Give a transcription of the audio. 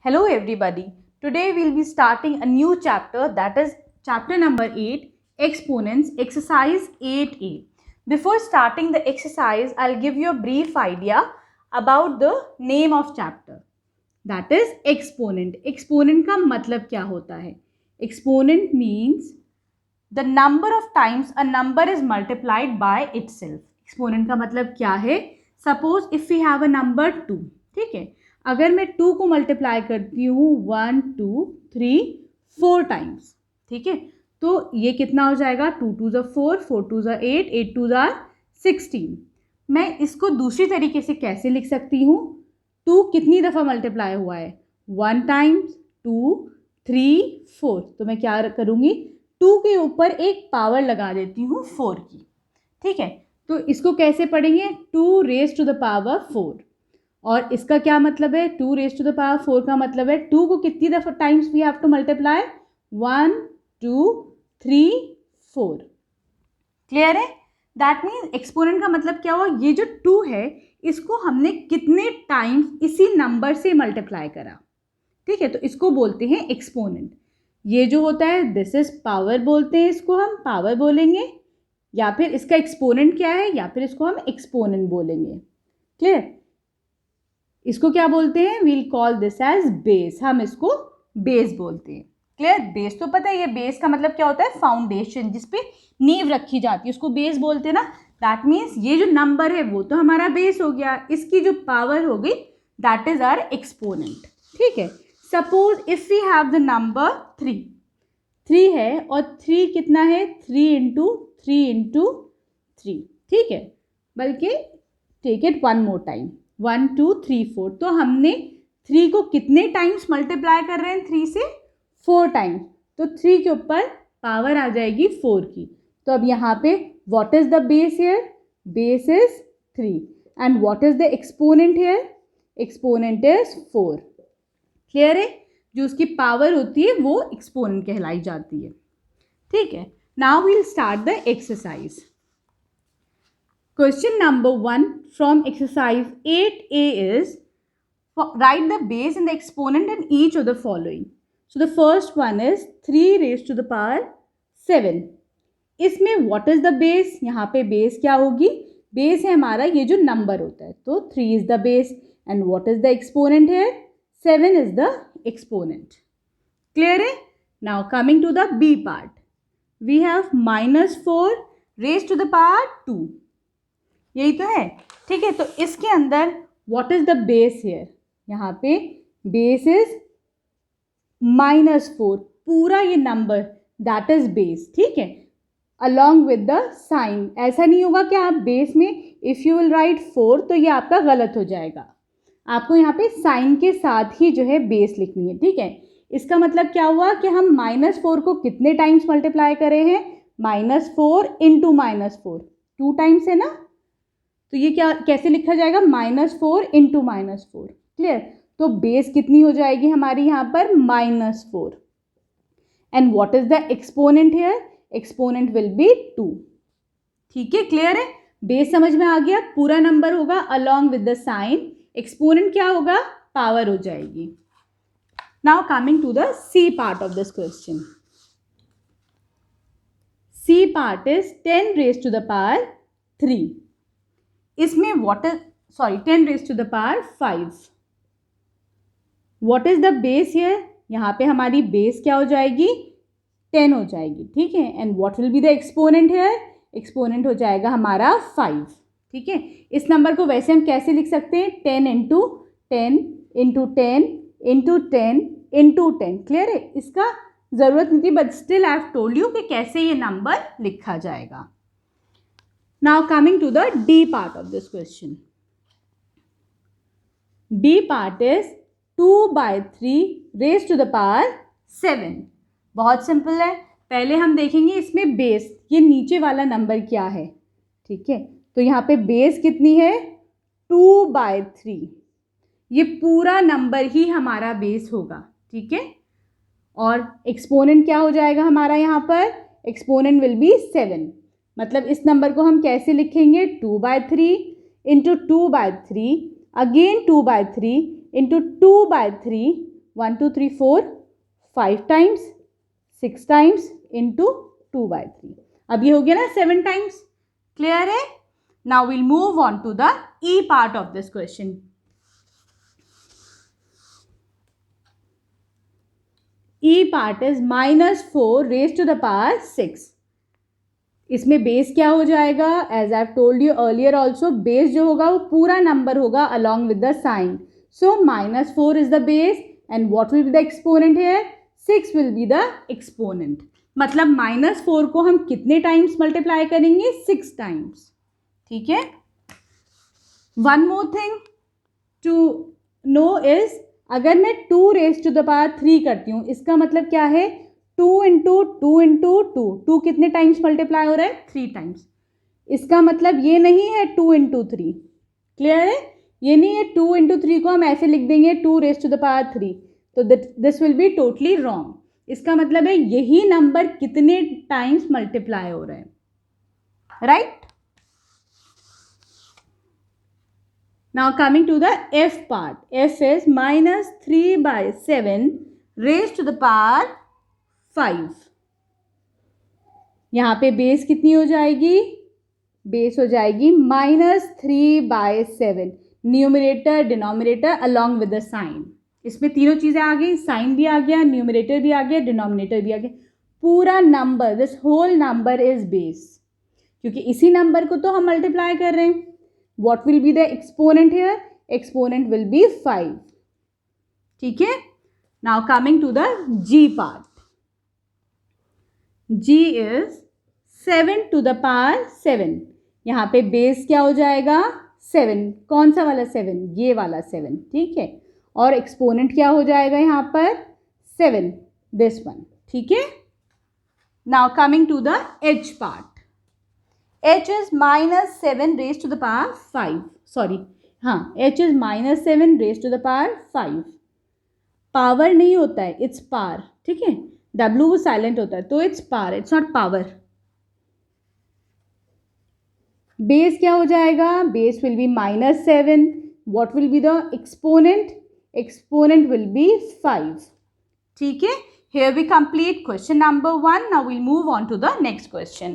Hello everybody. Today we'll be starting a new chapter, that is chapter number 8, Exponents, exercise 8a. Before starting the exercise, I'll give you a brief idea about the name of chapter. That is exponent. Exponent का मतलब क्या होता है? Exponent means the number of times a number is multiplied by itself. Exponent का मतलब क्या है? Suppose if we have a number 2, ठीक है, अगर मैं 2 को मल्टीप्लाई करती हूँ 1 2 3 4 टाइम्स, ठीक है, तो ये कितना हो जाएगा? 2 2 ज़ा 4, 4 2 ज़ा 8, 8 2 ज़ा 16. मैं इसको दूसरी तरीके से कैसे लिख सकती हूँ? 2 कितनी दफ़ा मल्टीप्लाई हुआ है? 1 टाइम्स, 2 3 4. तो मैं क्या करूँगी? 2 के ऊपर एक पावर लगा देती हूँ 4 की, ठीक है. तो इसको कैसे पढ़ेंगे? 2 रेज टू द पावर 4. और इसका क्या मतलब है? 2 रेज टू द पावर 4 का मतलब है 2 को कितनी दफ़ा times we have to multiply? 1 2 3 4. Clear है? दैट मीन्स एक्सपोनेंट का मतलब क्या हुआ? ये जो 2 है इसको हमने कितने टाइम्स इसी नंबर से मल्टीप्लाई करा, ठीक है, तो इसको बोलते हैं एक्सपोनेंट. ये जो होता है दिस इज पावर बोलते हैं, इसको हम पावर बोलेंगे, या फिर इसका एक्सपोनेंट क्या है, या फिर इसको हम एक्सपोनेंट बोलेंगे. क्लियर? इसको क्या बोलते हैं? We'll call this as base. हम इसको बेस बोलते हैं. क्लियर? बेस तो पता है, ये बेस का मतलब क्या होता है? फाउंडेशन, जिसपे नींव रखी जाती है, उसको बेस बोलते हैं ना. दैट मीन्स ये जो नंबर है वो तो हमारा बेस हो गया, इसकी जो पावर हो गई दैट इज आवर एक्सपोनेंट. ठीक है. Suppose if we have the number 3 है, और 3 कितना है? 3 इंटू 3 इंटू 3. ठीक है, बल्कि take it one more time, 1 2 3 4. तो हमने 3 को कितने टाइम्स मल्टीप्लाई कर रहे हैं? 3 से 4 टाइम्स. तो 3 के ऊपर पावर आ जाएगी 4 की. तो अब यहाँ पे what is the base here? Base is 3. And what is the exponent here? Exponent is 4. Clear है? जो उसकी पावर होती है वो एक्सपोनेंट कहलाई जाती है. ठीक है. Now we'll start the exercise. Question number 1 from exercise 8a is write the base and the exponent in each of the following. So the first one is 3 raised to the power 7. इसमें what is the base? यहाँ पे base क्या होगी? Base है हमारा ये जो number होता है, तो 3 is the base. And what is the exponent here? 7 is the exponent. Clear है? Now coming to the B part. We have -4 raised to the power 2. यही तो है. ठीक है, तो इसके अंदर what is the base here? यहाँ पे बेस इज -4. पूरा ये नंबर दैट इज बेस. ठीक है, अलॉन्ग विद द साइन. ऐसा नहीं होगा कि आप बेस में इफ़ यू विल राइट 4 तो ये आपका गलत हो जाएगा. आपको यहाँ पे साइन के साथ ही जो है बेस लिखनी है. ठीक है, इसका मतलब क्या हुआ कि हम -4 को कितने टाइम्स मल्टीप्लाई करे हैं? -4 इंटू -4, 2 टाइम्स है ना. तो ये क्या कैसे लिखा जाएगा? -4 इंटू -4. क्लियर? तो बेस कितनी हो जाएगी हमारी यहाँ पर? -4. And what is the exponent here? Exponent will B 2. ठीक है, क्लियर है? बेस समझ में आ गया. पूरा नंबर होगा along with the sign. Exponent क्या होगा? पावर हो जाएगी. Now coming to the C part of this question. C part is 10 raise to the power 3. इसमें what is 10 raise to the power 5. What is the base here? यहाँ पे हमारी base क्या हो जाएगी? 10 हो जाएगी. ठीक है. And what will be the exponent here? Exponent हो जाएगा हमारा 5. ठीक है, इस नंबर को वैसे हम कैसे लिख सकते हैं? 10 into 10 into 10 into 10 into 10. Clear है? इसका ज़रूरत नहीं थी, but still I have told you कि कैसे ये नंबर लिखा जाएगा. Now coming to the D part of this question. D part is 2/3 raised to the power 7. बहुत सिंपल है. पहले हम देखेंगे इसमें बेस, ये नीचे वाला नंबर क्या है. ठीक है, तो यहाँ पे बेस कितनी है? 2/3. ये पूरा नंबर ही हमारा बेस होगा. ठीक है, और एक्सपोनेंट क्या हो जाएगा हमारा यहाँ पर? Exponent will be 7. मतलब इस नंबर को हम कैसे लिखेंगे? 2/3 into 2/3 again 2/3 into 2/3 1 2 3 4 5 times 6 times into 2/3. अब ये हो गया ना 7 टाइम्स. क्लियर है? Now will move on to the E part of this question. E part is -4 raise to the power 6. इसमें बेस क्या हो जाएगा? As I have told you earlier also, base जो होगा वो पूरा नंबर होगा along with the sign. So -4 is the base and what will be the exponent here? 6 will be the exponent. मतलब -4 को हम कितने टाइम्स मल्टीप्लाई करेंगे? 6 टाइम्स. ठीक है. One more thing to know is, अगर मैं 2 रेज टू द पावर 3 करती हूँ, इसका मतलब क्या है? 2 इंटू 2 इंटू 2. 2 कितने टाइम्स मल्टीप्लाई हो रहा है? 3 टाइम्स. इसका मतलब ये नहीं है 2 इंटू 3. क्लियर है? ये नहीं है 2 इंटू 3 को हम ऐसे लिख देंगे 2 रेज टू द पावर 3. तो this will be totally wrong. इसका मतलब है यही नंबर कितने टाइम्स मल्टीप्लाई हो रहे हैं. Right? Now coming to the f part. f is -3/7 raised to the power 5. यहाँ पे बेस कितनी हो जाएगी? बेस हो जाएगी -3/7. Numerator denominator along with the sign. इसमें तीनों चीज़ें आ गई. साइन भी आ गया, न्यूमरेटर भी आ गया, डिनोमिनेटर भी आ गया. पूरा number, this whole number is base. क्योंकि इसी नंबर को तो हम मल्टीप्लाई कर रहे हैं. What will be the exponent here? Exponent will be 5. ठीक है. Now coming to the G part. G is 7 to the power 7. यहाँ पे बेस क्या हो जाएगा? 7. कौन सा वाला 7? ये वाला 7. ठीक है. और एक्सपोनेंट क्या हो जाएगा यहाँ पर? 7. This one. ठीक है. Now coming to the H part. h is -7 raised to the power 5. Sorry, हाँ, h is -7 raised to the power 5. Power नहीं होता है, इट्स पावर. ठीक है. w वो साइलेंट होता है, तो it's power, it's not power. Base क्या हो जाएगा? Base will be -7. What will be the exponent? Exponent will B 5. ठीक है. Here we complete question number 1. Now we'll move on to the next question.